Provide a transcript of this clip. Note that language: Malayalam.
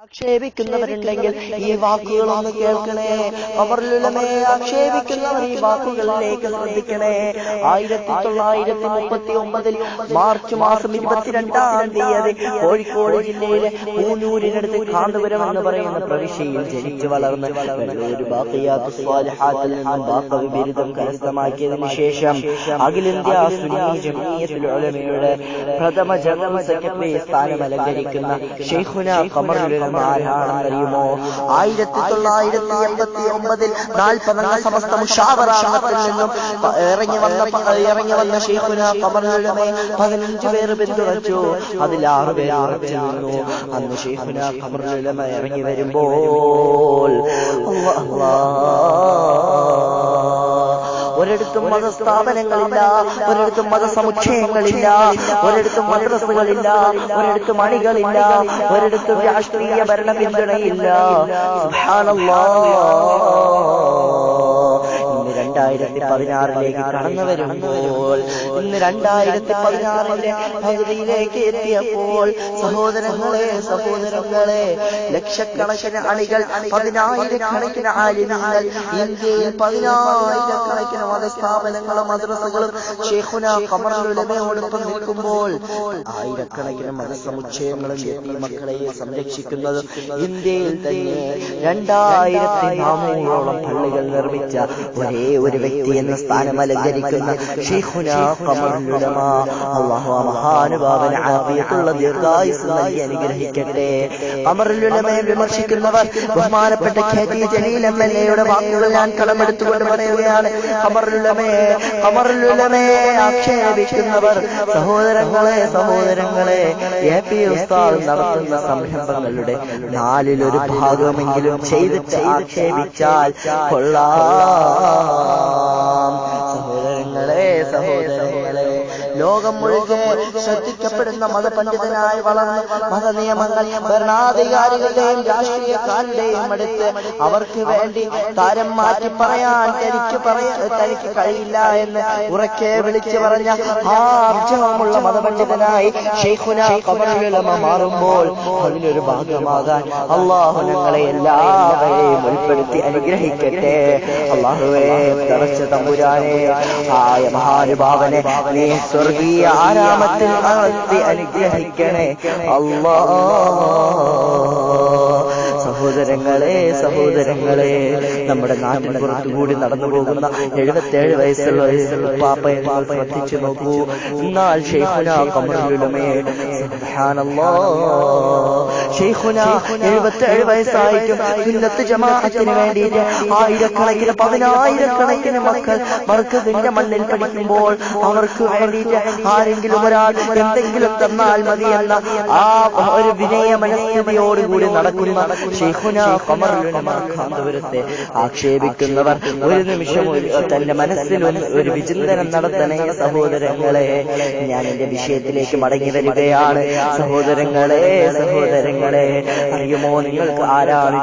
ആക്ഷേപിക്കുന്നവരുണ്ടെങ്കിൽ ഈ വാക്കുകളൊന്ന് കേൾക്കണേ. ഖമറുൽ ഉലമയെ ആക്ഷേപിക്കുന്നവർ ഈ വാക്കുകളിലേക്ക് ശ്രദ്ധിക്കണേ. 1939 മാർച്ച് മാസം 22-ാം തീയതി കോഴിക്കോട് ജില്ലയിലെ പൂനൂരിനടുത്ത് കാന്തപുരം എന്ന് പറയുന്ന പ്രവിശ്യയിൽ ജനിച്ചു വളർന്ന് വെള്ളൂർ ബാഖിയാത്തുസ് സ്വാലിഹാത്തിൽ നിന്നും ബാഖവി ബിരുദം കരസ്ഥമാക്കിയതിനു ശേഷം അഖിലേന്ത്യാ സുന്നി ജമീയത്തുൽ ഉലമയുടെ പ്രഥമ ജനറൽ സെക്രട്ടറി സ്ഥാനം അലങ്കരിക്കുന്ന ശൈഖുനാ ഖമറുൽ ഉലമ ആരാണെന്നറിയുമോ? 1989 40 സമസ്ത മുഷാവറത്തിൽ നിന്നും ഇറങ്ങി വന്ന ശൈഖുനാ ഖമറുൽ ഉലമയെ 15 പേർ പിന്തുണച്ചു. അതിൽ 6 പേർ ഉറച്ചു നിന്നു. അന്ന് ശൈഖുനാ ഖമറുൽ ഉലമ ഇറങ്ങി വരുമ്പോൾ ഒരിടത്തും മതസ്ഥാപനങ്ങളില്ല, ഒരിടത്തും മതസമുച്ചയങ്ങളില്ല, ഒരിടത്തും മദ്രസകളില്ല, ഒരിടത്തും അണികളില്ല, ഒരിടത്തും രാഷ്ട്രീയ ഭരണ പിന്തുണയില്ല. സുബ്ഹാനല്ലാഹ്. 2016 കടന്നു വരുമ്പോൾ ഇന്ന് 2016 പകുതിയിലേക്ക് എത്തിയപ്പോൾ സഹോദരങ്ങളെ ലക്ഷക്കണക്കിന് അണികൾ, 10,000-കണക്കിന് ആലിമീങ്ങൾ, ഇന്ത്യയിൽ 10,000-കണക്കിന് മതസ്ഥാപനങ്ങളും മദ്രസകളും ശൈഖുനാ ഖമറുൽ ഉലമയോടൊപ്പം നിൽക്കുമ്പോൾ ആയിരക്കണക്കിന് മതസമുച്ചയങ്ങളും യതീമക്കളെ സംരക്ഷിക്കുന്നത് ഇന്ത്യയിൽ തന്നെ 2400ഓളം പള്ളികൾ നിർമ്മിച്ച ഒരേ ഒരു വ്യക്തി എന്ന സ്ഥാനം അലങ്കരിക്കുന്ന ശൈഖുനാ ഖമറുൽ ഉലമ. അല്ലാഹു മഹാനുഭാവന ആഫിയത്തുള്ള ദീർഘായുസ്സ് നൽകി അനുഗ്രഹിക്കട്ടെ. ഖമറുൽ ഉലമയെ വിമർശിക്കുന്നവർ ബഹുമാനപ്പെട്ട കെ.ടി. ജലീൽ എം.എൽ.എയുടെ വാക്കുകൾ ഞാൻ കടമെടുത്തുകൊണ്ട് പറയുകയാണ്. ഖമറുൽ ഉലമയെ ആക്ഷേപിക്കുന്നവർ സഹോദരങ്ങളെ എ.പി. ഉസ്താദ് നടത്തുന്ന സംരംഭങ്ങളുടെ 4-ൽ 1 ഭാഗമെങ്കിലും ചെയ്തിട്ട് ആക്ഷേപിച്ചാൽ കൊള്ളാം. സഹോദരങ്ങളെ ലോകം മുഴുവൻ ശ്രദ്ധിക്കപ്പെടുന്ന മതപണ്ഡിതനായി വളർന്ന് മതനിയമങ്ങൾ ഭരണാധികാരികളുടെയും രാഷ്ട്രീയക്കാരുടെയും അടുത്ത് അവർക്ക് വേണ്ടി താരം മാറ്റി പറയാൻ തനിക്ക് കഴിയില്ല എന്ന് ഉറക്കെ വിളിച്ചു പറഞ്ഞ ആർജവമുള്ള മതപണ്ഡിതനായി ശൈഖുനാ ഖമറുൽ ഉലമ മാറുമ്പോൾ അതിനൊരു ഭാഗമാകാൻ അല്ലാഹു ഞങ്ങളെ എല്ലാവരെയും ഉൾപ്പെടുത്തി അനുഗ്രഹിക്കട്ടെ. അല്ലാഹുവേ, തറച്ച തമ്പുരാനെ, ആയ മഹാനുഭാവനെ നീ സ്വർഗീയ ആരാമത്തിൽ നടത്തി അനുഗ്രഹിക്കണേ അല്ലാഹ്. സഹോദരങ്ങളെ നമ്മുടെ നാട്ടിൽ പുറത്തുകൂടി നടന്നു പോകുന്ന 77 വയസ്സുള്ള പാപ്പയെ ശ്രദ്ധിച്ചു നോക്കൂ. എന്നാൽ ശൈഖുനാ ഖമറുൽ ഉലമയെ സുബ്ഹാനല്ലാഹ്, ശൈഖുനാ 77 വയസ്സായിട്ടും സുന്നത്ത് ജമാഅത്തിന് വേണ്ടിയിട്ട് ആയിരക്കണക്കിന് 10,000-കണക്കിന് മക്കൾ മർക്കസിന്റെ മണ്ണിൽ പഠിക്കുമ്പോൾ അവർക്ക് വേണ്ടിയിട്ട് ആരെങ്കിലും ഒരാൾ എന്തെങ്കിലും തന്നാൽ മതി എന്ന ആ ഒരു വിനയ മനസ്ഥിതിയോടുകൂടി നടക്കുന്ന ശൈഖുനാ ഖമറുൽ ഉലമ കാന്തപുരത്തെ ആക്ഷേപിക്കുന്നവർ ഒരു നിമിഷം തന്റെ മനസ്സിൽ ഒരു വിചിന്തനം നടത്തണേ. സഹോദരങ്ങളെ, ഞാൻ എന്റെ വിഷയത്തിലേക്ക് മടങ്ങി വരികയാണ്. സഹോദരങ്ങളെ, അറിയുമോ നിങ്ങൾക്ക് ആരാണ്?